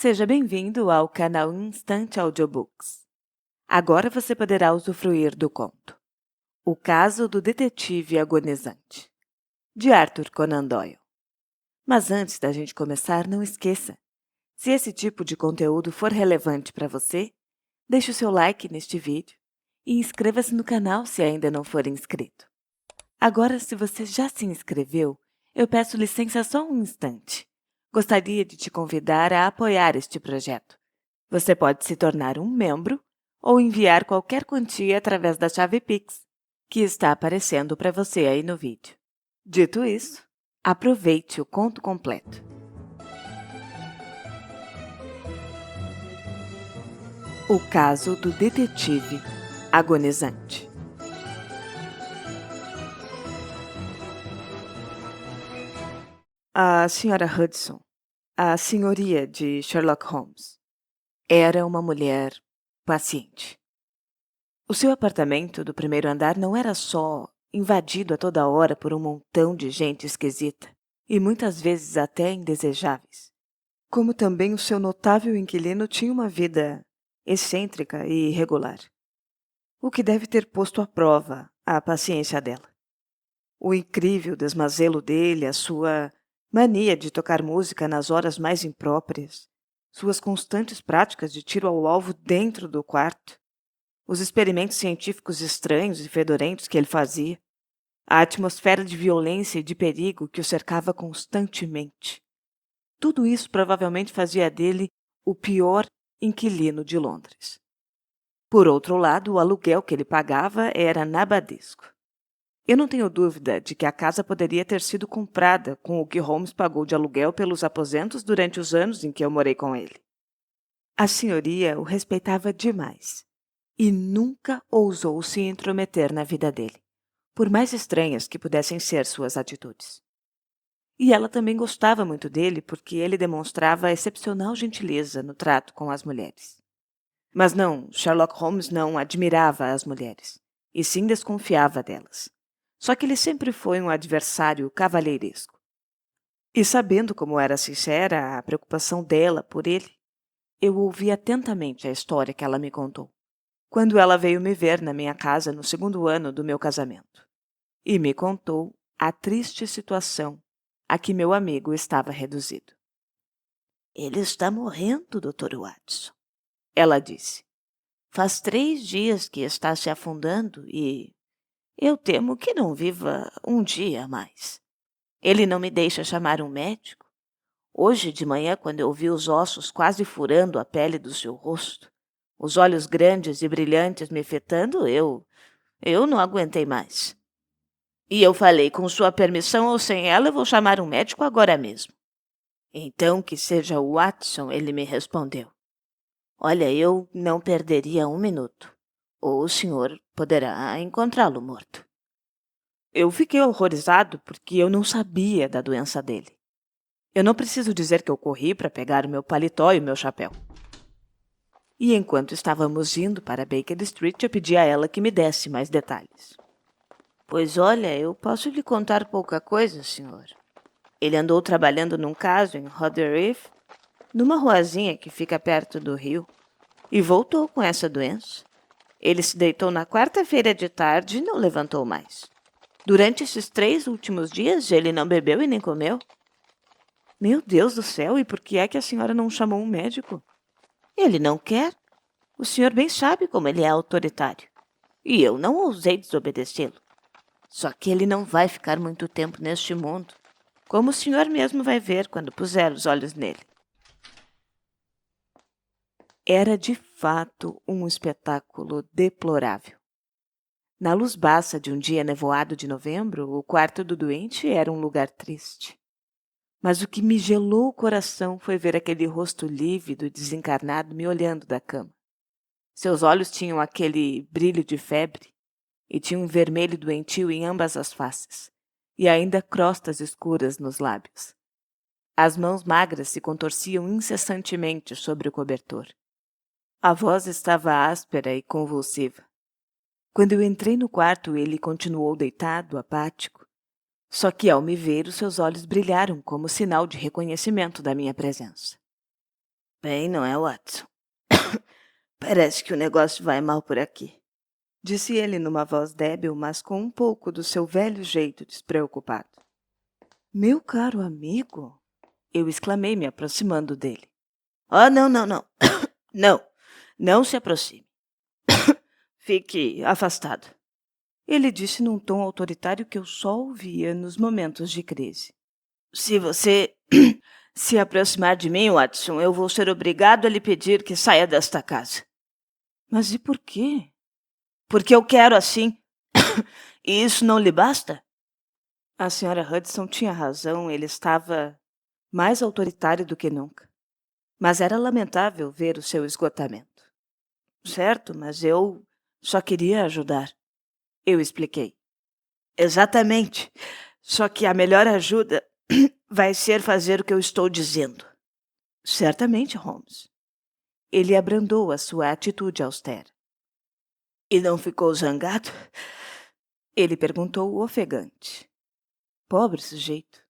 Seja bem-vindo ao canal Instant Audiobooks. Agora você poderá usufruir do conto O Caso do Detetive Agonizante, de Arthur Conan Doyle. Mas antes da gente começar, não esqueça, se esse tipo de conteúdo for relevante para você, deixe o seu like neste vídeo e inscreva-se no canal se ainda não for inscrito. Agora, se você já se inscreveu, eu peço licença só um instante. Gostaria de te convidar a apoiar este projeto. Você pode se tornar um membro ou enviar qualquer quantia através da chave Pix, que está aparecendo para você aí no vídeo. Dito isso, aproveite o conto completo. O Caso do Detetive Agonizante. A senhora Hudson, a senhoria de Sherlock Holmes, era uma mulher paciente. O seu apartamento do primeiro andar não era só invadido a toda hora por um montão de gente esquisita e muitas vezes até indesejáveis, como também o seu notável inquilino tinha uma vida excêntrica e irregular, o que deve ter posto à prova a paciência dela. O incrível desmazelo dele, a sua mania de tocar música nas horas mais impróprias, suas constantes práticas de tiro ao alvo dentro do quarto, os experimentos científicos estranhos e fedorentos que ele fazia, a atmosfera de violência e de perigo que o cercava constantemente. Tudo isso provavelmente fazia dele o pior inquilino de Londres. Por outro lado, o aluguel que ele pagava era nabadesco. Eu não tenho dúvida de que a casa poderia ter sido comprada com o que Holmes pagou de aluguel pelos aposentos durante os anos em que eu morei com ele. A senhoria o respeitava demais e nunca ousou se intrometer na vida dele, por mais estranhas que pudessem ser suas atitudes. E ela também gostava muito dele porque ele demonstrava excepcional gentileza no trato com as mulheres. Mas não, Sherlock Holmes não admirava as mulheres, e sim desconfiava delas. Só que ele sempre foi um adversário cavalheiresco. E sabendo como era sincera a preocupação dela por ele, eu ouvi atentamente a história que ela me contou, quando ela veio me ver na minha casa no segundo ano do meu casamento, e me contou a triste situação a que meu amigo estava reduzido. "Ele está morrendo, Dr. Watson", ela disse. "Faz 3 dias que está se afundando e eu temo que não viva um dia a mais. Ele não me deixa chamar um médico. Hoje de manhã, quando eu vi os ossos quase furando a pele do seu rosto, os olhos grandes e brilhantes me fitando, eu não aguentei mais. E eu falei, com sua permissão ou sem ela, eu vou chamar um médico agora mesmo." "Então que seja o Watson", ele me respondeu. "Olha, eu não perderia um minuto, ou o senhor poderá encontrá-lo morto." Eu fiquei horrorizado porque eu não sabia da doença dele. Eu não preciso dizer que eu corri para pegar o meu paletó e o meu chapéu. E enquanto estávamos indo para Baker Street, eu pedi a ela que me desse mais detalhes. "Pois olha, eu posso lhe contar pouca coisa, senhor. Ele andou trabalhando num caso em Rotherhithe, numa ruazinha que fica perto do rio, e voltou com essa doença. Ele se deitou na quarta-feira de tarde e não levantou mais. Durante esses 3 últimos dias, ele não bebeu e nem comeu." "Meu Deus do céu, e por que é que a senhora não chamou um médico?" "Ele não quer. O senhor bem sabe como ele é autoritário. E eu não ousei desobedecê-lo. Só que ele não vai ficar muito tempo neste mundo, como o senhor mesmo vai ver quando puser os olhos nele." Era de fato um espetáculo deplorável. Na luz baça de um dia nevoado de novembro, o quarto do doente era um lugar triste. Mas o que me gelou o coração foi ver aquele rosto lívido e desencarnado me olhando da cama. Seus olhos tinham aquele brilho de febre e tinha um vermelho doentio em ambas as faces, e ainda crostas escuras nos lábios. As mãos magras se contorciam incessantemente sobre o cobertor. A voz estava áspera e convulsiva. Quando eu entrei no quarto, ele continuou deitado, apático. Só que, ao me ver, os seus olhos brilharam como sinal de reconhecimento da minha presença. Bem, não é, Watson? Parece que o negócio vai mal por aqui, disse ele numa voz débil, mas com um pouco do seu velho jeito despreocupado. Meu caro amigo, eu exclamei, me aproximando dele. Oh, não, não, não. Não, não se aproxime. Fique afastado. Ele disse num tom autoritário que eu só ouvia nos momentos de crise. Se você se aproximar de mim, Watson, eu vou ser obrigado a lhe pedir que saia desta casa. Mas e por quê? Porque eu quero assim. E isso não lhe basta? A senhora Hudson tinha razão, ele estava mais autoritário do que nunca. Mas era lamentável ver o seu esgotamento. Certo, mas eu só queria ajudar. Eu expliquei. Exatamente. Só que a melhor ajuda vai ser fazer o que eu estou dizendo. Certamente, Holmes. Ele abrandou a sua atitude austera. E não ficou zangado? Ele perguntou ofegante. Pobre sujeito.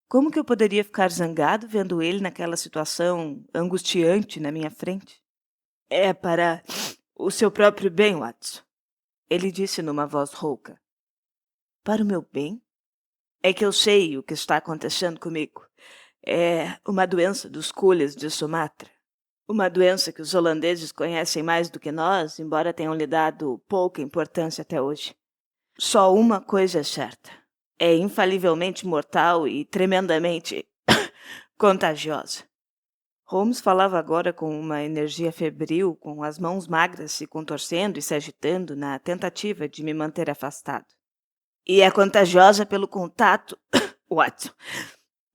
Como que eu poderia ficar zangado vendo ele naquela situação angustiante na minha frente? É para o seu próprio bem, Watson. Ele disse numa voz rouca. Para o meu bem? É que eu sei o que está acontecendo comigo. É uma doença dos coolies de Sumatra. Uma doença que os holandeses conhecem mais do que nós, embora tenham lhe dado pouca importância até hoje. Só uma coisa é certa. É infalivelmente mortal e tremendamente contagiosa. Holmes falava agora com uma energia febril, com as mãos magras se contorcendo e se agitando na tentativa de me manter afastado. E é contagiosa pelo contato, Watson.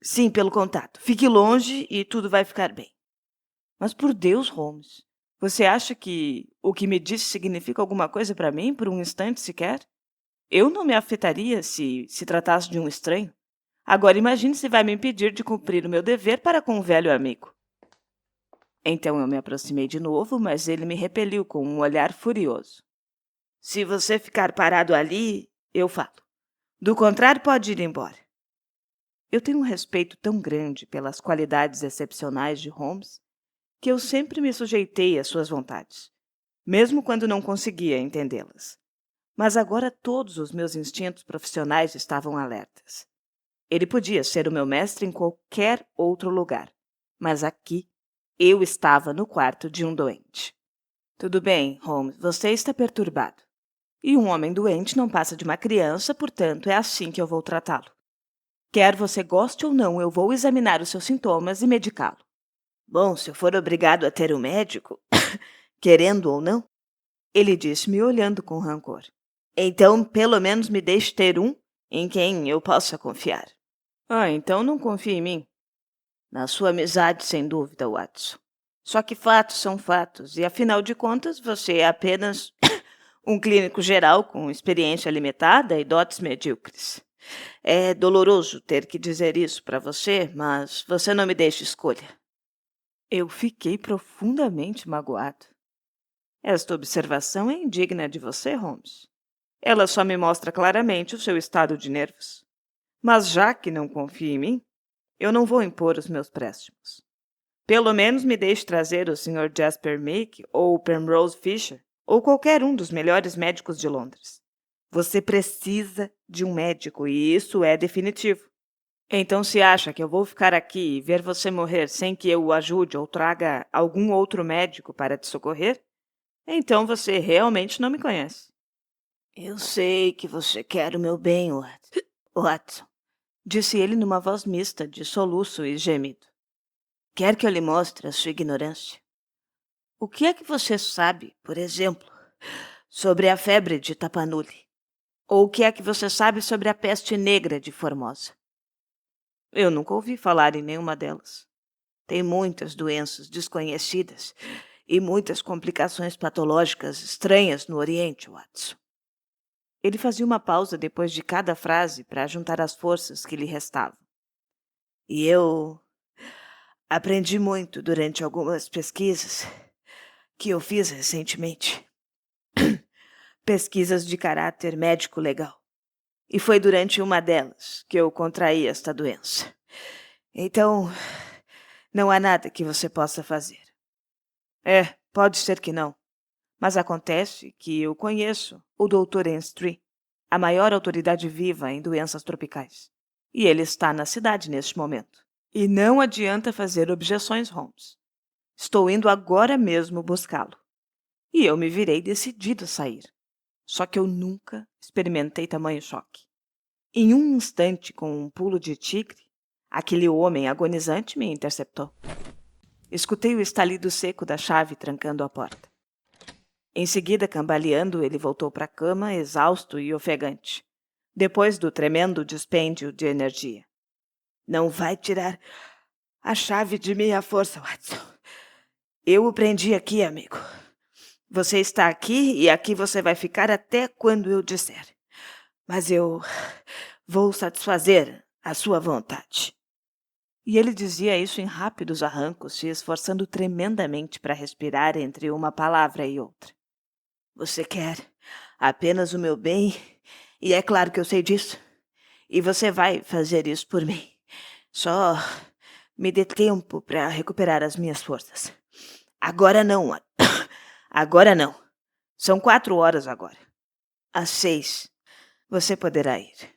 Sim, pelo contato. Fique longe e tudo vai ficar bem. Mas por Deus, Holmes, você acha que o que me disse significa alguma coisa para mim por um instante sequer? Eu não me afetaria se tratasse de um estranho. Agora imagine se vai me impedir de cumprir o meu dever para com um velho amigo. Então eu me aproximei de novo, mas ele me repeliu com um olhar furioso. Se você ficar parado ali, eu falo. Do contrário, pode ir embora. Eu tenho um respeito tão grande pelas qualidades excepcionais de Holmes que eu sempre me sujeitei às suas vontades, mesmo quando não conseguia entendê-las. Mas agora todos os meus instintos profissionais estavam alertas. Ele podia ser o meu mestre em qualquer outro lugar, mas aqui eu estava no quarto de um doente. Tudo bem, Holmes, você está perturbado. E um homem doente não passa de uma criança, portanto é assim que eu vou tratá-lo. Quer você goste ou não, eu vou examinar os seus sintomas e medicá-lo. Bom, se eu for obrigado a ter um médico, querendo ou não, ele disse, me olhando com rancor. Então, pelo menos me deixe ter um em quem eu possa confiar. Ah, então não confie em mim. Na sua amizade, sem dúvida, Watson. Só que fatos são fatos, e afinal de contas, você é apenas um clínico geral com experiência limitada e dotes medíocres. É doloroso ter que dizer isso para você, mas você não me deixa escolha. Eu fiquei profundamente magoado. Esta observação é indigna de você, Holmes. Ela só me mostra claramente o seu estado de nervos. Mas já que não confia em mim, eu não vou impor os meus préstimos. Pelo menos me deixe trazer o Sr. Jasper Meek ou Penrose Fisher ou qualquer um dos melhores médicos de Londres. Você precisa de um médico e isso é definitivo. Então, se acha que eu vou ficar aqui e ver você morrer sem que eu o ajude ou traga algum outro médico para te socorrer, então você realmente não me conhece. Eu sei que você quer o meu bem, Watson, disse ele numa voz mista de soluço e gemido. Quer que eu lhe mostre a sua ignorância? O que é que você sabe, por exemplo, sobre a febre de Tapanuli? Ou o que é que você sabe sobre a peste negra de Formosa? Eu nunca ouvi falar em nenhuma delas. Tem muitas doenças desconhecidas e muitas complicações patológicas estranhas no Oriente, Watson. Ele fazia uma pausa depois de cada frase para juntar as forças que lhe restavam. E eu aprendi muito durante algumas pesquisas que eu fiz recentemente. Pesquisas de caráter médico-legal. E foi durante uma delas que eu contraí esta doença. Então, não há nada que você possa fazer. Pode ser que não. Mas acontece que eu conheço o Dr. Enstrie, a maior autoridade viva em doenças tropicais. E ele está na cidade neste momento. E não adianta fazer objeções, Holmes. Estou indo agora mesmo buscá-lo. E eu me virei decidido a sair. Só que eu nunca experimentei tamanho choque. Em um instante, com um pulo de tigre, aquele homem agonizante me interceptou. Escutei o estalido seco da chave trancando a porta. Em seguida, cambaleando, ele voltou para a cama, exausto e ofegante, depois do tremendo dispêndio de energia. Não vai tirar a chave de minha força, Watson. Eu o prendi aqui, amigo. Você está aqui e aqui você vai ficar até quando eu disser. Mas eu vou satisfazer a sua vontade. E ele dizia isso em rápidos arrancos, se esforçando tremendamente para respirar entre uma palavra e outra. Você quer apenas o meu bem, e é claro que eu sei disso. E você vai fazer isso por mim. Só me dê tempo para recuperar as minhas forças. Agora não. Agora não. São 4 horas agora. Às 6, você poderá ir.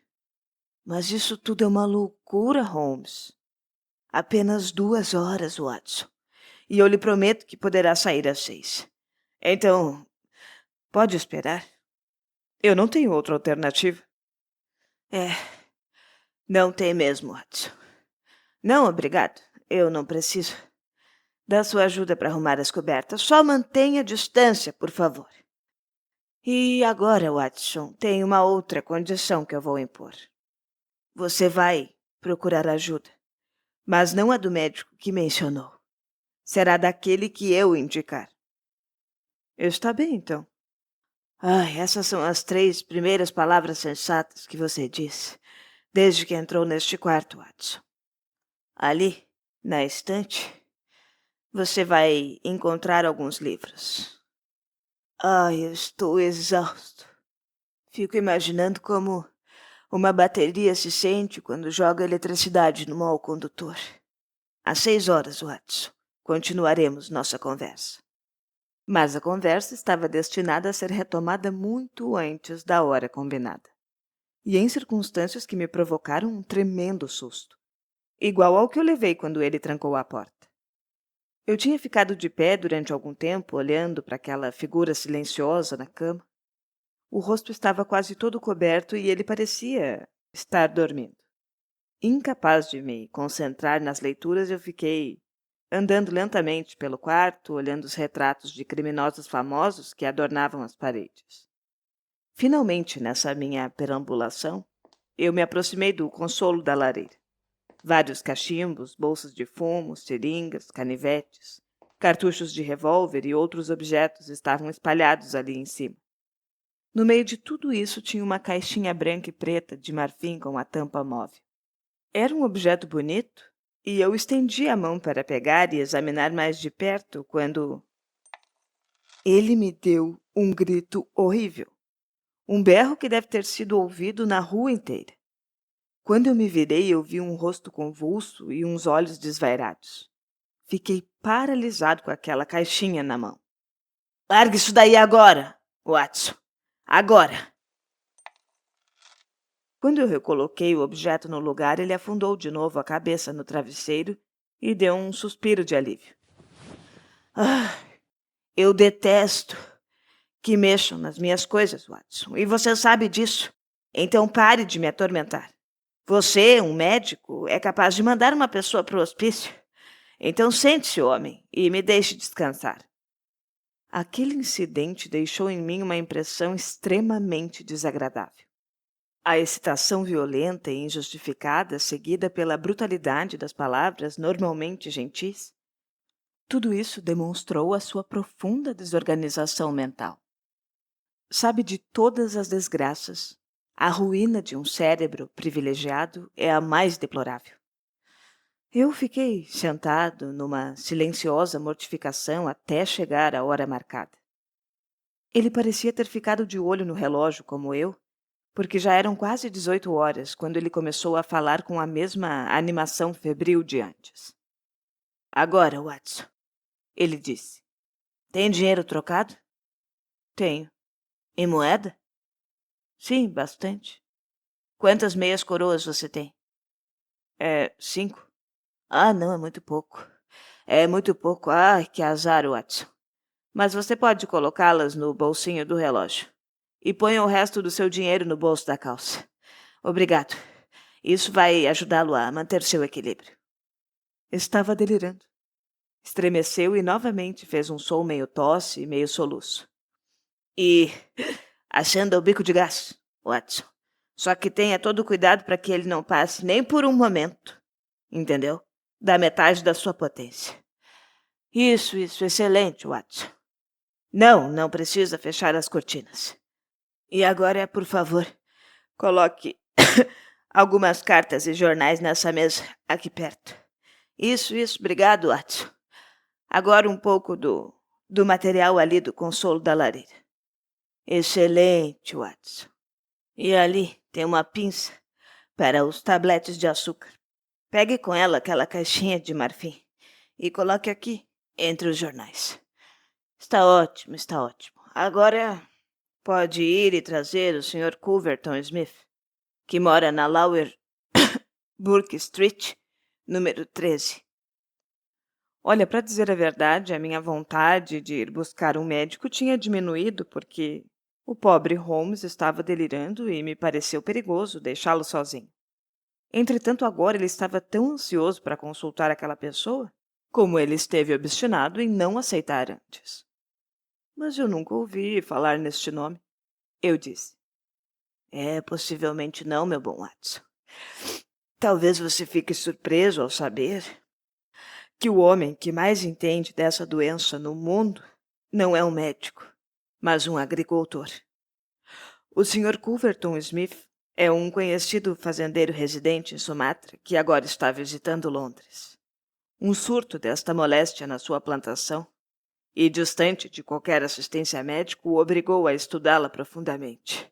Mas isso tudo é uma loucura, Holmes. Apenas 2 horas, Watson. E eu lhe prometo que poderá sair às 6. Então, pode esperar. Eu não tenho outra alternativa. Não tem mesmo, Watson. Não, obrigado. Eu não preciso da sua ajuda para arrumar as cobertas. Só mantenha a distância, por favor. E agora, Watson, tem uma outra condição que eu vou impor. Você vai procurar ajuda, mas não a do médico que mencionou. Será daquele que eu indicar. Está bem, então. Essas são as 3 primeiras palavras sensatas que você disse desde que entrou neste quarto, Watson. Ali, na estante, você vai encontrar alguns livros. Eu estou exausto. Fico imaginando como uma bateria se sente quando joga eletricidade no mau condutor. Às 6 horas, Watson, continuaremos nossa conversa. Mas a conversa estava destinada a ser retomada muito antes da hora combinada. E em circunstâncias que me provocaram um tremendo susto, igual ao que eu levei quando ele trancou a porta. Eu tinha ficado de pé durante algum tempo, olhando para aquela figura silenciosa na cama. O rosto estava quase todo coberto e ele parecia estar dormindo. Incapaz de me concentrar nas leituras, eu fiquei andando lentamente pelo quarto, olhando os retratos de criminosos famosos que adornavam as paredes. Finalmente, nessa minha perambulação, eu me aproximei do consolo da lareira. Vários cachimbos, bolsas de fumo, seringas, canivetes, cartuchos de revólver e outros objetos estavam espalhados ali em cima. No meio de tudo isso tinha uma caixinha branca e preta de marfim com a tampa móvel. Era um objeto bonito e eu estendi a mão para pegar e examinar mais de perto quando ele me deu um grito horrível. Um berro que deve ter sido ouvido na rua inteira. Quando eu me virei, eu vi um rosto convulso e uns olhos desvairados. Fiquei paralisado com aquela caixinha na mão. Largue isso daí agora, Watson. Agora! Quando eu recoloquei o objeto no lugar, ele afundou de novo a cabeça no travesseiro e deu um suspiro de alívio. Eu detesto que mexam nas minhas coisas, Watson, e você sabe disso. Então pare de me atormentar. Você, um médico, é capaz de mandar uma pessoa para o hospício. Então sente-se, homem, e me deixe descansar. Aquele incidente deixou em mim uma impressão extremamente desagradável. A excitação violenta e injustificada, seguida pela brutalidade das palavras normalmente gentis, tudo isso demonstrou a sua profunda desorganização mental. Sabe, de todas as desgraças, a ruína de um cérebro privilegiado é a mais deplorável. Eu fiquei sentado numa silenciosa mortificação até chegar a hora marcada. Ele parecia ter ficado de olho no relógio como eu, porque já eram quase 18 horas quando ele começou a falar com a mesma animação febril de antes. Agora, Watson, ele disse, Tem dinheiro trocado? Tenho. Em moeda? Sim, bastante. Quantas meias coroas você tem? 5. Ah, não, é muito pouco. É muito pouco. Ai, que azar, Watson. Mas você pode colocá-las no bolsinho do relógio. E ponha o resto do seu dinheiro no bolso da calça. Obrigado. Isso vai ajudá-lo a manter seu equilíbrio. Estava delirando. Estremeceu e novamente fez um som meio tosse e meio soluço. E achando o bico de gás, Watson. Só que tenha todo cuidado para que ele não passe nem por um momento. Entendeu? Da metade da sua potência. Isso, excelente, Watson. Não precisa fechar as cortinas. E agora, por favor, coloque algumas cartas e jornais nessa mesa aqui perto. Isso, obrigado, Watson. Agora um pouco do material ali do consolo da lareira. Excelente, Watson. E ali tem uma pinça para os tabletes de açúcar. Pegue com ela aquela caixinha de marfim e coloque aqui, entre os jornais. Está ótimo, está ótimo. Agora pode ir e trazer o Sr. Culverton Smith, que mora na Lower Burke Street, número 13. Olha, para dizer a verdade, a minha vontade de ir buscar um médico tinha diminuído porque o pobre Holmes estava delirando e me pareceu perigoso deixá-lo sozinho. Entretanto, agora ele estava tão ansioso para consultar aquela pessoa, como ele esteve obstinado em não aceitar antes. Mas eu nunca ouvi falar neste nome, eu disse. Possivelmente não, meu bom Watson. Talvez você fique surpreso ao saber que o homem que mais entende dessa doença no mundo não é um médico, mas um agricultor. O Sr. Culverton Smith é um conhecido fazendeiro residente em Sumatra que agora está visitando Londres. Um surto desta moléstia na sua plantação, e distante de qualquer assistência médica, o obrigou a estudá-la profundamente,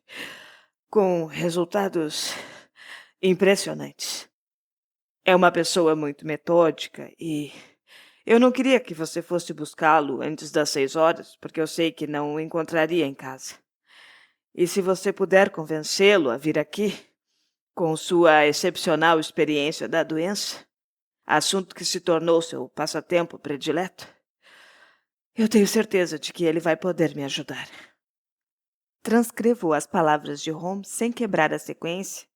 com resultados impressionantes. É uma pessoa muito metódica e eu não queria que você fosse buscá-lo antes das 6 horas, porque eu sei que não o encontraria em casa. E se você puder convencê-lo a vir aqui, com sua excepcional experiência da doença, assunto que se tornou seu passatempo predileto, eu tenho certeza de que ele vai poder me ajudar. Transcrevo as palavras de Holmes sem quebrar a sequência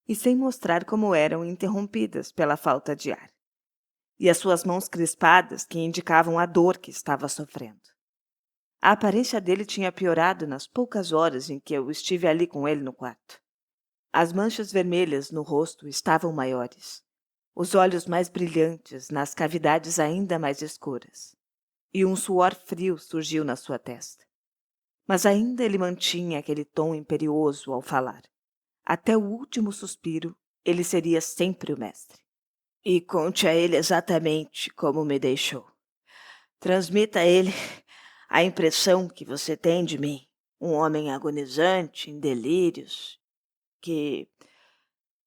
e sem mostrar como eram interrompidas pela falta de ar, e as suas mãos crispadas que indicavam a dor que estava sofrendo. A aparência dele tinha piorado nas poucas horas em que eu estive ali com ele no quarto. As manchas vermelhas no rosto estavam maiores, os olhos mais brilhantes nas cavidades ainda mais escuras, e um suor frio surgiu na sua testa. Mas ainda ele mantinha aquele tom imperioso ao falar. Até o último suspiro, ele seria sempre o mestre. E conte a ele exatamente como me deixou. Transmita a ele a impressão que você tem de mim, um homem agonizante, em delírios, que...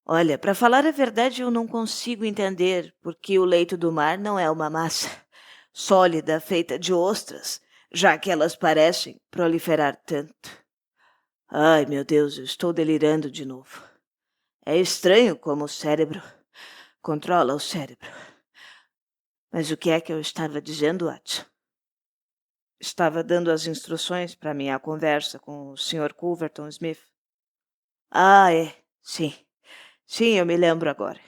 Olha, para falar a verdade, eu não consigo entender por que o leito do mar não é uma massa sólida feita de ostras, já que elas parecem proliferar tanto. Ai, meu Deus, eu estou delirando de novo. É estranho como o cérebro controla o cérebro. Mas o que é que eu estava dizendo, Watson? Estava dando as instruções para minha conversa com o Sr. Culverton Smith. Ah, sim. Sim, eu me lembro agora.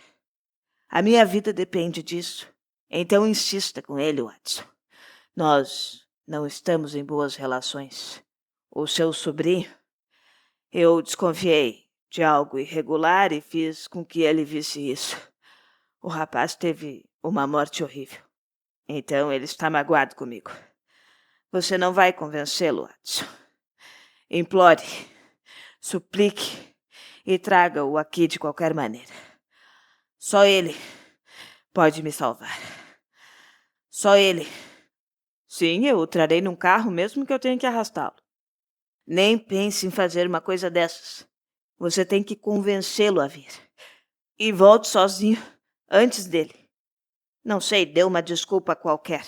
A minha vida depende disso. Então insista com ele, Watson. Nós não estamos em boas relações. O seu sobrinho... Eu desconfiei de algo irregular e fiz com que ele visse isso. O rapaz teve uma morte horrível. Então ele está magoado comigo. Você não vai convencê-lo, Watson. Implore, suplique e traga-o aqui de qualquer maneira. Só ele pode me salvar. Só ele. Sim, eu o trarei num carro mesmo que eu tenha que arrastá-lo. Nem pense em fazer uma coisa dessas. Você tem que convencê-lo a vir. E volte sozinho antes dele. Não sei, dê uma desculpa qualquer.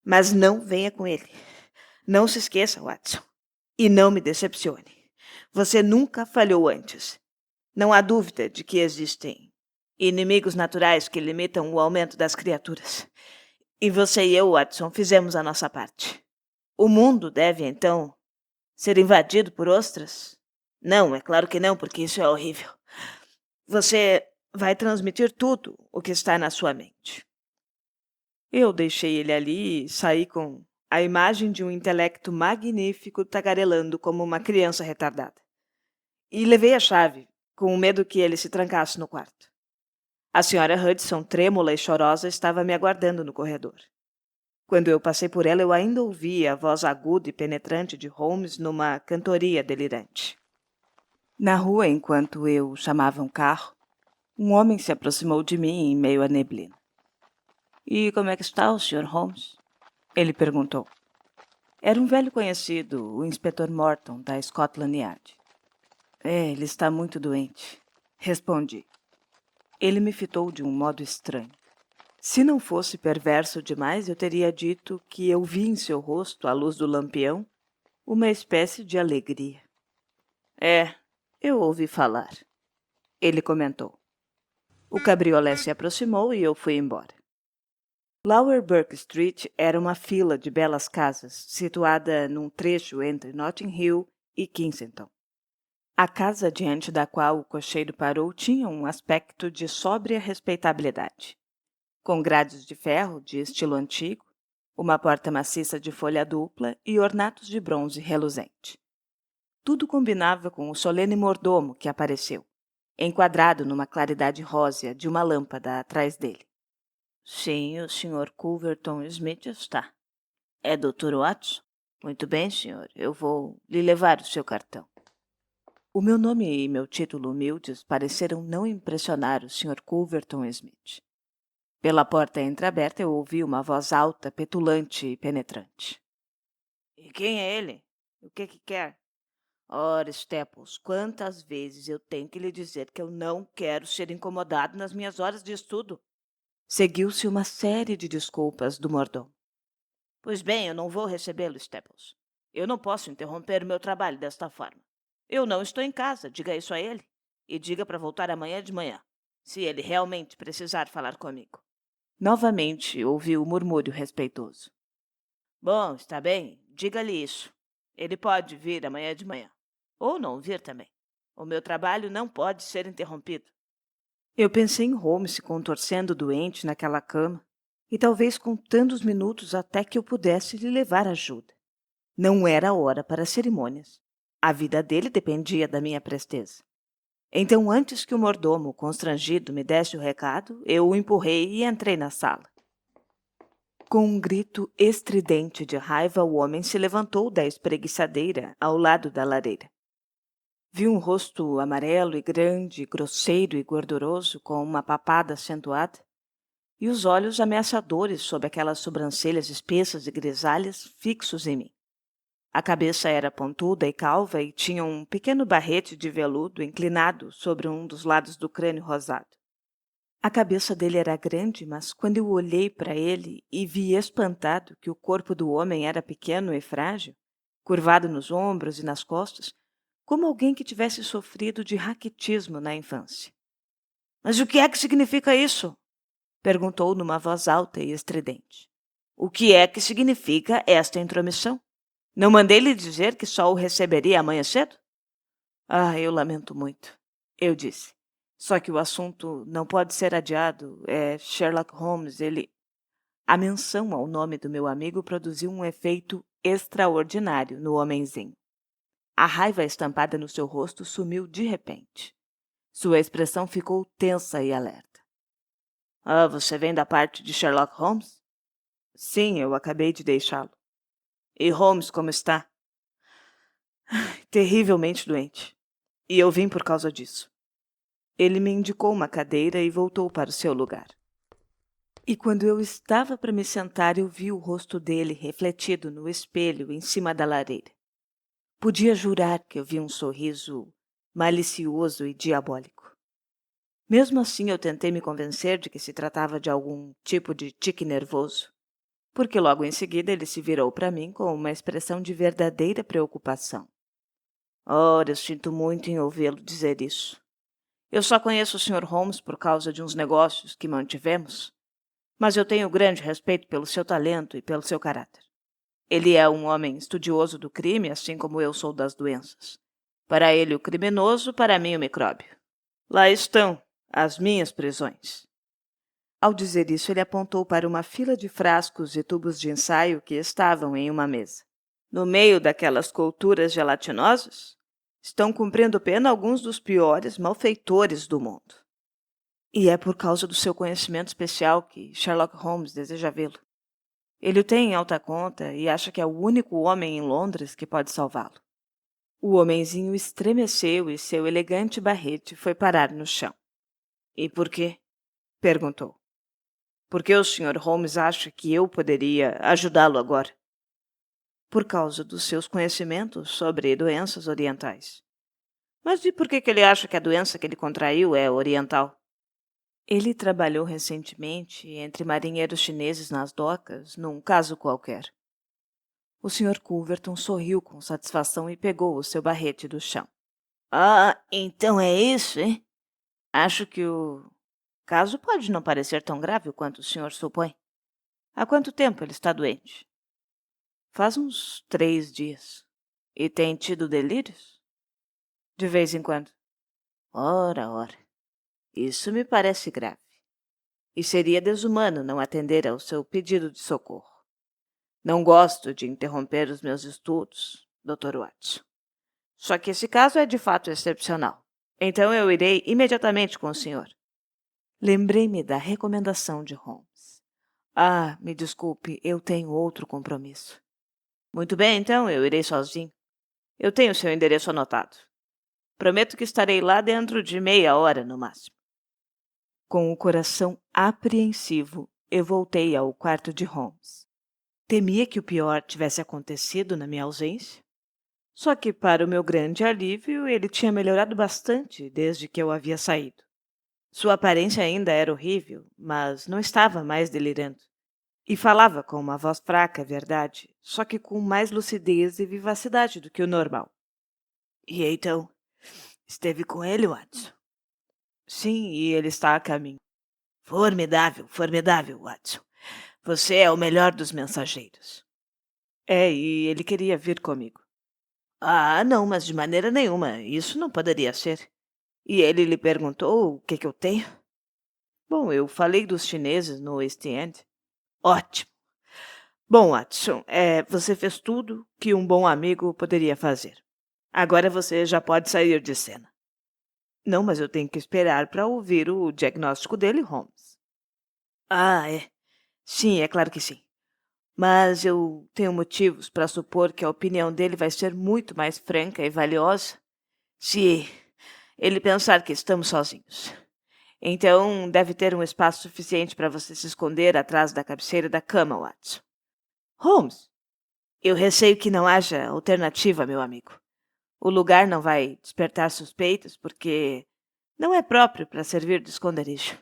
Mas não venha com ele. Não se esqueça, Watson. E não me decepcione. Você nunca falhou antes. Não há dúvida de que existem inimigos naturais que limitam o aumento das criaturas. E você e eu, Watson, fizemos a nossa parte. O mundo deve, então, ser invadido por ostras? Não, é claro que não, porque isso é horrível. Você vai transmitir tudo o que está na sua mente. Eu deixei ele ali e saí com a imagem de um intelecto magnífico tagarelando como uma criança retardada. E levei a chave, com medo que ele se trancasse no quarto. A senhora Hudson, trêmula e chorosa, estava me aguardando no corredor. Quando eu passei por ela, eu ainda ouvia a voz aguda e penetrante de Holmes numa cantoria delirante. Na rua, enquanto eu chamava um carro, um homem se aproximou de mim em meio à neblina. E como é que está o Sr. Holmes? Ele perguntou. Era um velho conhecido, o inspetor Morton, da Scotland Yard. Ele está muito doente, respondi. Ele me fitou de um modo estranho. Se não fosse perverso demais, eu teria dito que eu vi em seu rosto, à luz do lampião, uma espécie de alegria. Eu ouvi falar, ele comentou. O cabriolé se aproximou e eu fui embora. Lower Burke Street era uma fila de belas casas, situada num trecho entre Notting Hill e Kensington. A casa diante da qual o cocheiro parou tinha um aspecto de sóbria respeitabilidade. Com grades de ferro de estilo antigo, uma porta maciça de folha dupla e ornatos de bronze reluzente. Tudo combinava com o solene mordomo que apareceu, enquadrado numa claridade rósea de uma lâmpada atrás dele. Sim, o Sr. Culverton Smith está. É Dr. Watson? Muito bem, senhor. Eu vou lhe levar o seu cartão. O meu nome e meu título humildes pareceram não impressionar o Sr. Culverton Smith. Pela porta entreaberta eu ouvi uma voz alta, petulante e penetrante. E quem é ele? O que quer? Ora, Staples, quantas vezes eu tenho que lhe dizer que eu não quero ser incomodado nas minhas horas de estudo? Seguiu-se uma série de desculpas do mordomo. Pois bem, eu não vou recebê-lo, Staples. Eu não posso interromper o meu trabalho desta forma. Eu não estou em casa, diga isso a ele. E diga para voltar amanhã de manhã, se ele realmente precisar falar comigo. Novamente ouvi o murmúrio respeitoso. Bom, está bem, diga-lhe isso. Ele pode vir amanhã de manhã. Ou não vir também. O meu trabalho não pode ser interrompido. Eu pensei em Holmes se contorcendo doente naquela cama e talvez contando os minutos até que eu pudesse lhe levar ajuda. Não era hora para cerimônias. A vida dele dependia da minha presteza. Então, antes que o mordomo, constrangido, me desse o recado, eu o empurrei e entrei na sala. Com um grito estridente de raiva, o homem se levantou da espreguiçadeira ao lado da lareira. Vi um rosto amarelo e grande, grosseiro e gorduroso, com uma papada acentuada, e os olhos ameaçadores sob aquelas sobrancelhas espessas e grisalhas fixos em mim. A cabeça era pontuda e calva e tinha um pequeno barrete de veludo inclinado sobre um dos lados do crânio rosado. A cabeça dele era grande, mas quando eu olhei para ele e vi espantado que o corpo do homem era pequeno e frágil, curvado nos ombros e nas costas, como alguém que tivesse sofrido de raquitismo na infância. Mas o que é que significa isso? Perguntou numa voz alta e estridente. O que é que significa esta intromissão? Não mandei lhe dizer que só o receberia amanhã cedo? Eu lamento muito, eu disse. Só que o assunto não pode ser adiado. É Sherlock Holmes, ele... A menção ao nome do meu amigo produziu um efeito extraordinário no homenzinho. A raiva estampada no seu rosto sumiu de repente. Sua expressão ficou tensa e alerta. Você vem da parte de Sherlock Holmes? Sim, eu acabei de deixá-lo. E Holmes como está? Terrivelmente doente. E eu vim por causa disso. Ele me indicou uma cadeira e voltou para o seu lugar. E quando eu estava para me sentar, eu vi o rosto dele refletido no espelho em cima da lareira. Podia jurar que eu vi um sorriso malicioso e diabólico. Mesmo assim, eu tentei me convencer de que se tratava de algum tipo de tique nervoso. porque logo em seguida ele se virou para mim com uma expressão de verdadeira preocupação. Ora, eu sinto muito em ouvi-lo dizer isso. Eu só conheço o Sr. Holmes por causa de uns negócios que mantivemos, mas eu tenho grande respeito pelo seu talento e pelo seu caráter. Ele é um homem estudioso do crime, assim como eu sou das doenças. Para ele o criminoso, para mim o micróbio. Lá estão as minhas prisões. Ao dizer isso, ele apontou para uma fila de frascos e tubos de ensaio que estavam em uma mesa. No meio daquelas culturas gelatinosas, estão cumprindo pena alguns dos piores malfeitores do mundo. E é por causa do seu conhecimento especial que Sherlock Holmes deseja vê-lo. Ele o tem em alta conta e acha que é o único homem em Londres que pode salvá-lo. O homenzinho estremeceu e seu elegante barrete foi parar no chão. E por quê? Perguntou. Por que o Sr. Holmes acha que eu poderia ajudá-lo agora? Por causa dos seus conhecimentos sobre doenças orientais. Mas e por que ele acha que a doença que ele contraiu é oriental? Ele trabalhou recentemente entre marinheiros chineses nas docas, num caso qualquer. O Sr. Culverton sorriu com satisfação e pegou o seu barrete do chão. Ah, então é isso, hein? Acho que o caso pode não parecer tão grave quanto o senhor supõe. Há quanto tempo ele está doente? Faz uns 3 dias. E tem tido delírios? De vez em quando. Ora, ora. Isso me parece grave. E seria desumano não atender ao seu pedido de socorro. Não gosto de interromper os meus estudos, Dr. Watson. Só que esse caso é de fato excepcional. Então eu irei imediatamente com o senhor. Lembrei-me da recomendação de Holmes. Ah, me desculpe, eu tenho outro compromisso. Muito bem, então eu irei sozinho. Eu tenho seu endereço anotado. Prometo que estarei lá dentro de meia hora, no máximo. Com o coração apreensivo, eu voltei ao quarto de Holmes. Temia que o pior tivesse acontecido na minha ausência. Só que, para o meu grande alívio, ele tinha melhorado bastante desde que eu havia saído. Sua aparência ainda era horrível, mas não estava mais delirando. E falava com uma voz fraca, é verdade, só que com mais lucidez e vivacidade do que o normal. E então, esteve com ele, Watson? Sim, e ele está a caminho. Formidável, formidável, Watson. Você é o melhor dos mensageiros. É, e ele queria vir comigo. Ah, não, mas de maneira nenhuma. Isso não poderia ser. E ele lhe perguntou o que eu tenho? Bom, eu falei dos chineses no East End. Ótimo. Bom, Watson, você fez tudo que um bom amigo poderia fazer. Agora você já pode sair de cena. Não, mas eu tenho que esperar para ouvir o diagnóstico dele, Holmes. Ah, é. Sim, é claro que sim. Mas eu tenho motivos para supor que a opinião dele vai ser muito mais franca e valiosa se ele pensar que estamos sozinhos. Então, deve ter um espaço suficiente para você se esconder atrás da cabeceira da cama, Watson. Holmes, eu receio que não haja alternativa, meu amigo. O lugar não vai despertar suspeitas porque não é próprio para servir de esconderijo.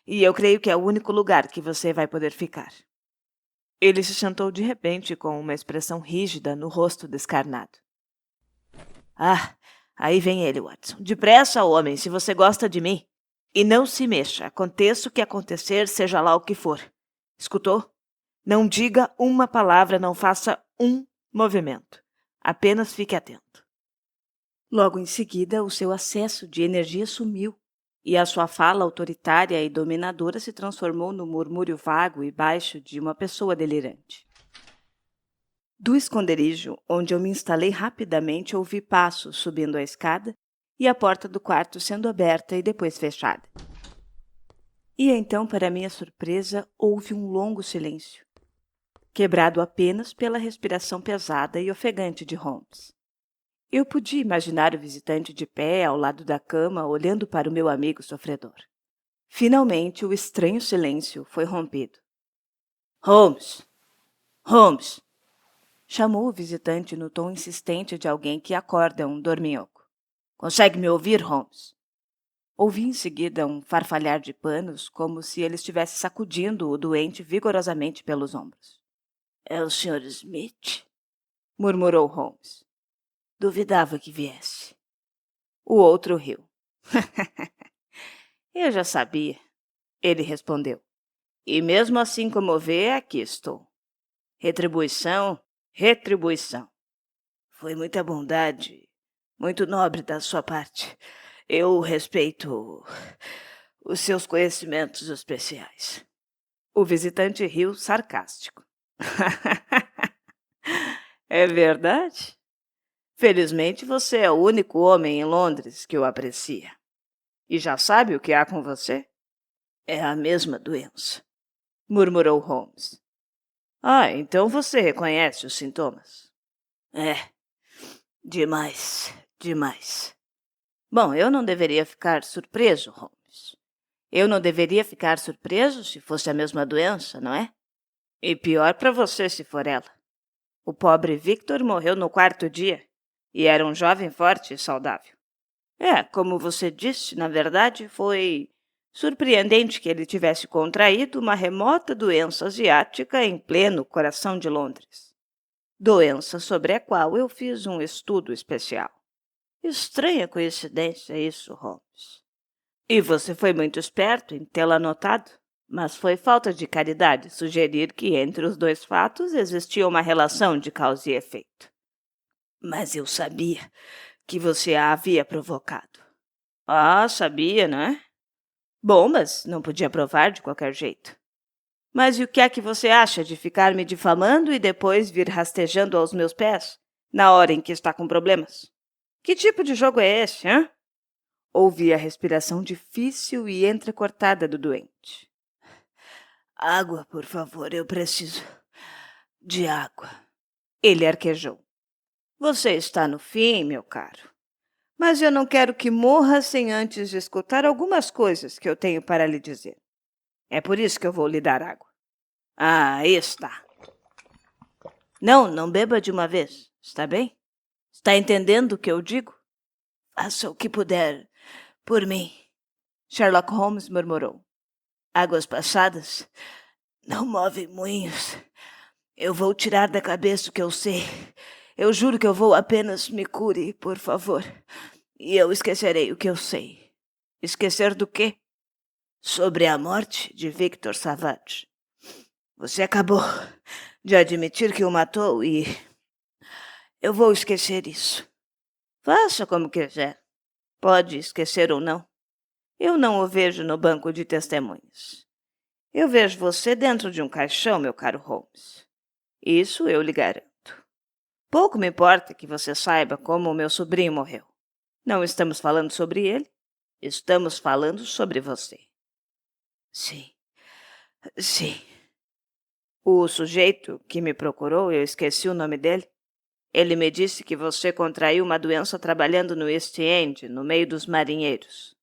E eu creio que é o único lugar que você vai poder ficar. Ele se sentou de repente com uma expressão rígida no rosto descarnado. Ah, aí vem ele, Watson. Depressa, homem, se você gosta de mim. E não se mexa, aconteça o que acontecer, seja lá o que for. Escutou? Não diga uma palavra, não faça um movimento. Apenas fique atento. Logo em seguida, o seu acesso de energia sumiu e a sua fala autoritária e dominadora se transformou no murmúrio vago e baixo de uma pessoa delirante. Do esconderijo, onde eu me instalei rapidamente, ouvi passos subindo a escada e a porta do quarto sendo aberta e depois fechada. E então, para minha surpresa, houve um longo silêncio, quebrado apenas pela respiração pesada e ofegante de Holmes. Eu podia imaginar o visitante de pé ao lado da cama, olhando para o meu amigo sofredor. Finalmente, o estranho silêncio foi rompido. Holmes! Holmes! Chamou o visitante no tom insistente de alguém que acorda um dorminhoco. Consegue me ouvir, Holmes? Ouvi em seguida um farfalhar de panos, como se ele estivesse sacudindo o doente vigorosamente pelos ombros. É o Sr. Smith? Murmurou Holmes. Duvidava que viesse. O outro riu. Eu já sabia, ele respondeu. E mesmo assim como vê, aqui estou. Retribuição, retribuição. Foi muita bondade, muito nobre da sua parte. Eu respeito os seus conhecimentos especiais. O visitante riu sarcástico. É verdade? Felizmente você é o único homem em Londres que o aprecia. E já sabe o que há com você? É a mesma doença, murmurou Holmes. Ah, então você reconhece os sintomas? É, demais, demais. Bom, eu não deveria ficar surpreso, Holmes. Eu não deveria ficar surpreso se fosse a mesma doença, não é? E pior para você se for ela. O pobre Victor morreu no quarto dia e era um jovem forte e saudável. É, como você disse, na verdade, foi surpreendente que ele tivesse contraído uma remota doença asiática em pleno coração de Londres. Doença sobre a qual eu fiz um estudo especial. Estranha coincidência isso, Holmes. E você foi muito esperto em tê-la notado, mas foi falta de caridade sugerir que entre os dois fatos existia uma relação de causa e efeito. Mas eu sabia que você a havia provocado. Ah, sabia, não é? Bom, mas não podia provar de qualquer jeito. Mas e o que é que você acha de ficar me difamando e depois vir rastejando aos meus pés, na hora em que está com problemas? Que tipo de jogo é esse, hã? Ouvi a respiração difícil e entrecortada do doente. Água, por favor, eu preciso de água. Ele arquejou. Você está no fim, meu caro. Mas eu não quero que morra sem antes escutar algumas coisas que eu tenho para lhe dizer. É por isso que eu vou lhe dar água. Ah, aí está. Não, não beba de uma vez, está bem? Está entendendo o que eu digo? Faça o que puder por mim, Sherlock Holmes murmurou. Águas passadas não movem moinhos. Eu vou tirar da cabeça o que eu sei. Eu juro que eu vou apenas me cure, por favor. E eu esquecerei o que eu sei. Esquecer do quê? Sobre a morte de Victor Savage. Você acabou de admitir que o matou e eu vou esquecer isso. Faça como quiser. Pode esquecer ou não. Eu não o vejo no banco de testemunhas. Eu vejo você dentro de um caixão, meu caro Holmes. Isso eu lhe garanto. Pouco me importa que você saiba como o meu sobrinho morreu. Não estamos falando sobre ele, estamos falando sobre você. Sim, sim. O sujeito que me procurou, eu esqueci o nome dele. Ele me disse que você contraiu uma doença trabalhando no East End, no meio dos marinheiros.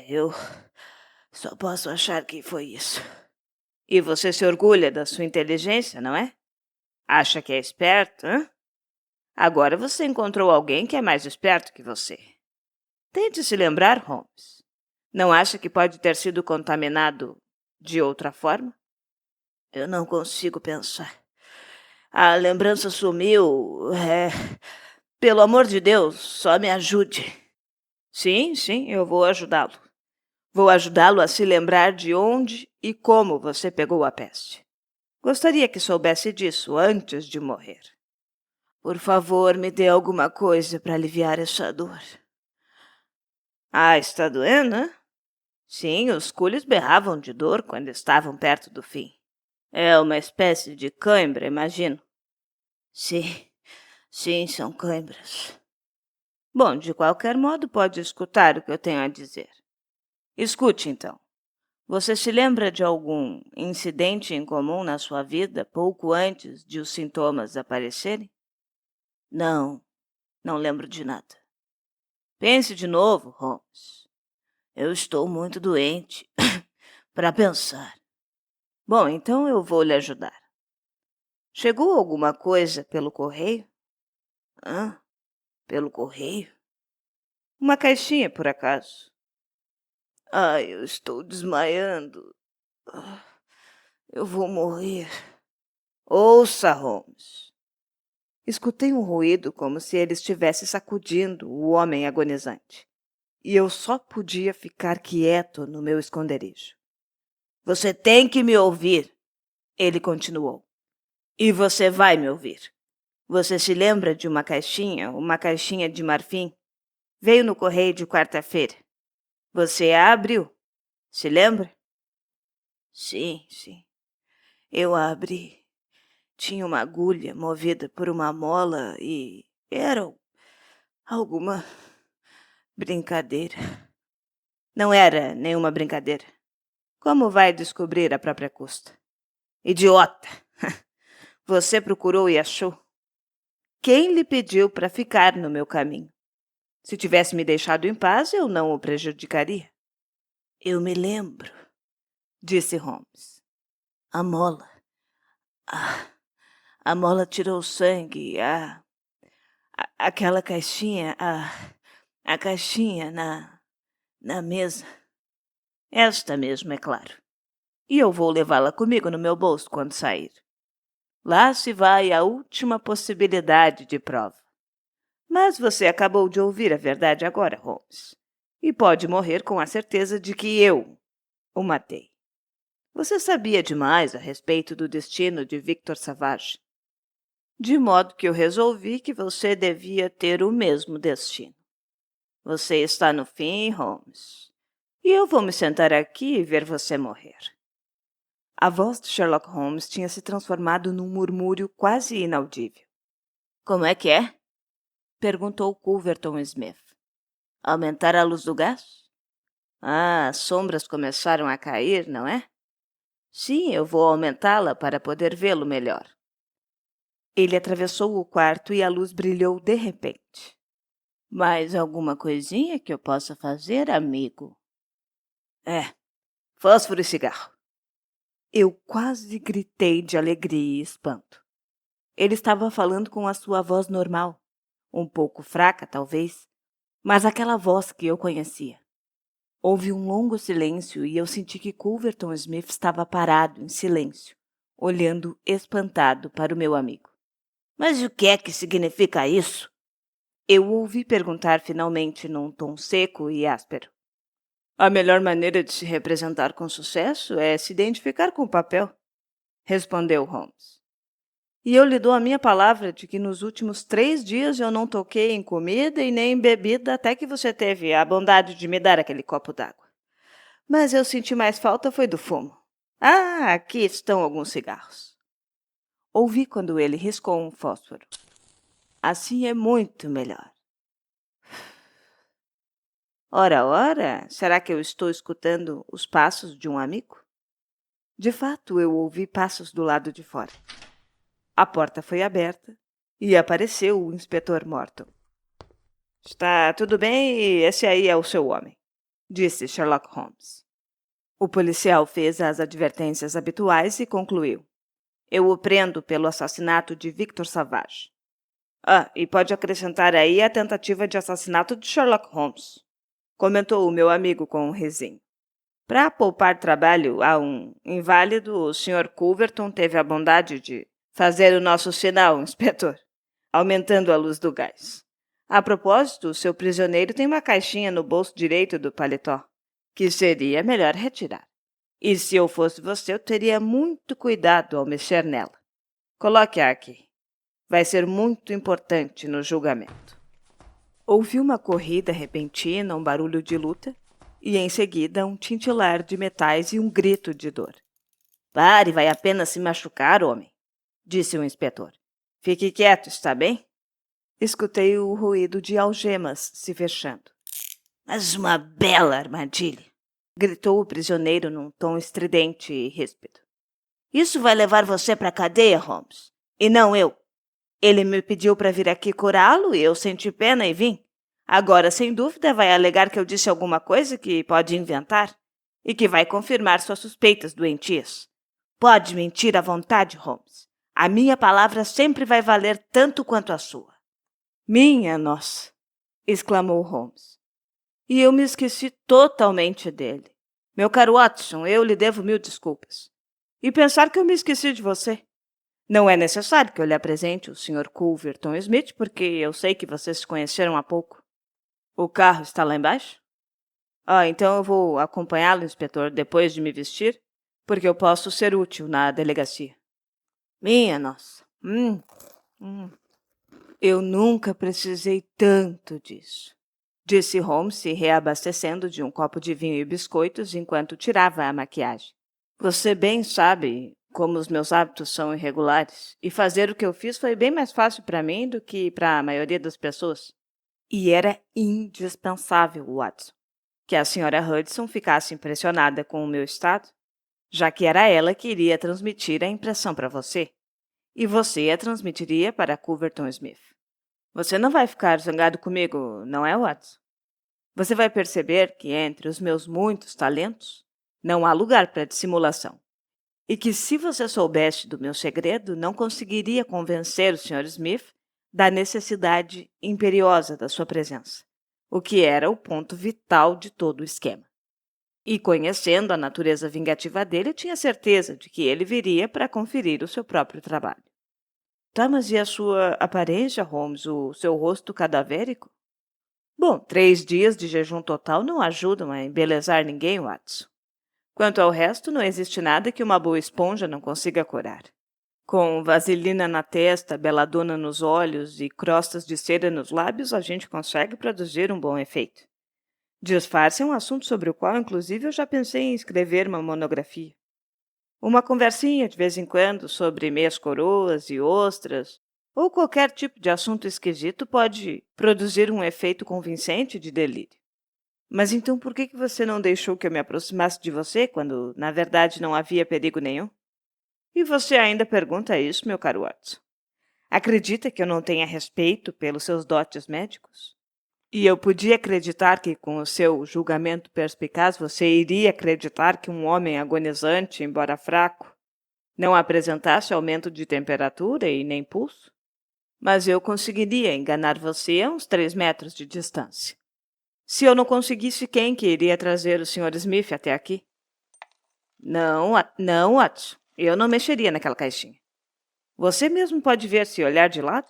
Eu só posso achar que foi isso. E você se orgulha da sua inteligência, não é? Acha que é esperto, hã? Agora você encontrou alguém que é mais esperto que você. Tente se lembrar, Holmes. Não acha que pode ter sido contaminado de outra forma? Eu não consigo pensar. A lembrança sumiu. Pelo amor de Deus, só me ajude. Sim, eu vou ajudá-lo. Vou ajudá-lo a se lembrar de onde e como você pegou a peste. Gostaria que soubesse disso antes de morrer. Por favor, me dê alguma coisa para aliviar essa dor. Ah, está doendo, né? Sim, os culhos berravam de dor quando estavam perto do fim. É uma espécie de cãibra, imagino. Sim, são cãibras. Bom, de qualquer modo, pode escutar o que eu tenho a dizer. Escute, então. Você se lembra de algum incidente em comum na sua vida pouco antes de os sintomas aparecerem? Não, não lembro de nada. Pense de novo, Holmes. Eu estou muito doente para pensar. Bom, então eu vou lhe ajudar. Chegou alguma coisa pelo correio? Hã? Pelo correio? Uma caixinha, por acaso? Ai, eu estou desmaiando. Eu vou morrer. Ouça, Holmes. Escutei um ruído como se ele estivesse sacudindo o homem agonizante. E eu só podia ficar quieto no meu esconderijo. Você tem que me ouvir, ele continuou. E você vai me ouvir. Você se lembra de uma caixinha de marfim? Veio no correio de quarta-feira. Você a abriu, se lembra? Sim. Eu a abri. Tinha uma agulha movida por uma mola e era alguma brincadeira. Não era nenhuma brincadeira. Como vai descobrir a própria custa? Idiota! Você procurou e achou? Quem lhe pediu para ficar no meu caminho? Se tivesse me deixado em paz, eu não o prejudicaria. Eu me lembro, disse Holmes. A mola. A mola tirou sangue. Aquela caixinha. A caixinha na mesa. Esta mesmo, é claro. E eu vou levá-la comigo no meu bolso quando sair. Lá se vai a última possibilidade de prova. Mas você acabou de ouvir a verdade agora, Holmes. E pode morrer com a certeza de que eu o matei. Você sabia demais a respeito do destino de Victor Savage. De modo que eu resolvi que você devia ter o mesmo destino. Você está no fim, Holmes. E eu vou me sentar aqui e ver você morrer. A voz de Sherlock Holmes tinha se transformado num murmúrio quase inaudível. Como é que é? Perguntou Culverton Smith. Aumentar a luz do gás? As sombras começaram a cair, não é? Sim, eu vou aumentá-la para poder vê-lo melhor. Ele atravessou o quarto e a luz brilhou de repente. Mais alguma coisinha que eu possa fazer, amigo? Fósforo e cigarro. Eu quase gritei de alegria e espanto. Ele estava falando com a sua voz normal, um pouco fraca, talvez, mas aquela voz que eu conhecia. Houve um longo silêncio e eu senti que Culverton Smith estava parado, em silêncio, olhando espantado para o meu amigo. Mas o que é que significa isso? Eu o ouvi perguntar finalmente num tom seco e áspero. A melhor maneira de se representar com sucesso é se identificar com o papel, respondeu Holmes. E eu lhe dou a minha palavra de que nos últimos 3 dias eu não toquei em comida e nem em bebida até que você teve a bondade de me dar aquele copo d'água. Mas eu senti mais falta foi do fumo. Aqui estão alguns cigarros. Ouvi quando ele riscou um fósforo. Assim é muito melhor. Ora, será que eu estou escutando os passos de um amigo? De fato, eu ouvi passos do lado de fora. A porta foi aberta e apareceu o inspetor Morton. Está tudo bem e esse aí é o seu homem, disse Sherlock Holmes. O policial fez as advertências habituais e concluiu. Eu o prendo pelo assassinato de Victor Savage. E pode acrescentar aí a tentativa de assassinato de Sherlock Holmes, comentou o meu amigo com um risinho. Para poupar trabalho a um inválido, o Sr. Culverton teve a bondade de fazer o nosso sinal, inspetor, aumentando a luz do gás. A propósito, o seu prisioneiro tem uma caixinha no bolso direito do paletó, que seria melhor retirar. E se eu fosse você, eu teria muito cuidado ao mexer nela. Coloque-a aqui. Vai ser muito importante no julgamento. Houve uma corrida repentina, um barulho de luta, e em seguida um tintilar de metais e um grito de dor. Pare, vai apenas se machucar, homem, disse o inspetor. Fique quieto, está bem? Escutei o ruído de algemas se fechando. Mas uma bela armadilha, gritou o prisioneiro num tom estridente e ríspido. Isso vai levar você para a cadeia, Holmes, e não eu. Ele me pediu para vir aqui curá-lo e eu senti pena e vim. Agora, sem dúvida, vai alegar que eu disse alguma coisa que pode inventar e que vai confirmar suas suspeitas doentias. Pode mentir à vontade, Holmes. A minha palavra sempre vai valer tanto quanto a sua. Minha nossa! Exclamou Holmes. E eu me esqueci totalmente dele. Meu caro Watson, eu lhe devo 1000 desculpas. E pensar que eu me esqueci de você. Não é necessário que eu lhe apresente o Sr. Culverton Smith, porque eu sei que vocês se conheceram há pouco. O carro está lá embaixo? Ah, então eu vou acompanhá-lo, inspetor, depois de me vestir, porque eu posso ser útil na delegacia. Minha nossa. Hum. Eu nunca precisei tanto disso, disse Holmes, se reabastecendo de um copo de vinho e biscoitos enquanto tirava a maquiagem. Você bem sabe como os meus hábitos são irregulares, e fazer o que eu fiz foi bem mais fácil para mim do que para a maioria das pessoas. E era indispensável, Watson, que a senhora Hudson ficasse impressionada com o meu estado, já que era ela que iria transmitir a impressão para você, e você a transmitiria para Culverton Smith. Você não vai ficar zangado comigo, não é, Watson? Você vai perceber que entre os meus muitos talentos não há lugar para dissimulação. E que se você soubesse do meu segredo, não conseguiria convencer o Sr. Smith da necessidade imperiosa da sua presença, o que era o ponto vital de todo o esquema. E conhecendo a natureza vingativa dele, tinha certeza de que ele viria para conferir o seu próprio trabalho. Tá, mas e a sua aparência, Holmes, o seu rosto cadavérico? Bom, 3 dias de jejum total não ajudam a embelezar ninguém, Watson. Quanto ao resto, não existe nada que uma boa esponja não consiga curar. Com vaselina na testa, beladona nos olhos e crostas de cera nos lábios, a gente consegue produzir um bom efeito. Disfarce é um assunto sobre o qual, inclusive, eu já pensei em escrever uma monografia. Uma conversinha de vez em quando sobre meias coroas e ostras, ou qualquer tipo de assunto esquisito pode produzir um efeito convincente de delírio. Mas então por que você não deixou que eu me aproximasse de você quando, na verdade, não havia perigo nenhum? E você ainda pergunta isso, meu caro Watson? Acredita que eu não tenha respeito pelos seus dotes médicos? E eu podia acreditar que, com o seu julgamento perspicaz, você iria acreditar que um homem agonizante, embora fraco, não apresentasse aumento de temperatura e nem pulso? Mas eu conseguiria enganar você a uns 3 metros de distância. Se eu não conseguisse, quem que iria trazer o Sr. Smith até aqui? Não, não, Watson. Eu não mexeria naquela caixinha. Você mesmo pode ver se olhar de lado,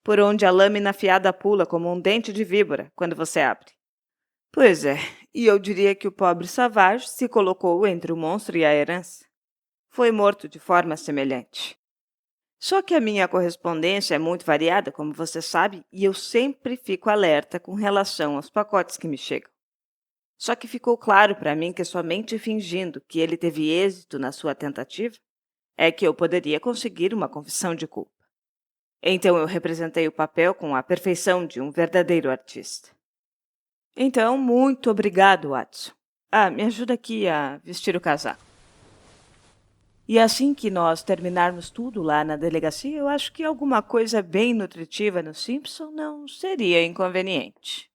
por onde a lâmina afiada pula como um dente de víbora quando você abre. Pois é, e eu diria que o pobre Savage se colocou entre o monstro e a herança. Foi morto de forma semelhante. Só que a minha correspondência é muito variada, como você sabe, e eu sempre fico alerta com relação aos pacotes que me chegam. Só que ficou claro para mim que somente fingindo que ele teve êxito na sua tentativa é que eu poderia conseguir uma confissão de culpa. Então eu representei o papel com a perfeição de um verdadeiro artista. Então, muito obrigado, Watson. Ah, me ajuda aqui a vestir o casaco. E assim que nós terminarmos tudo lá na delegacia, eu acho que alguma coisa bem nutritiva no Simpson não seria inconveniente.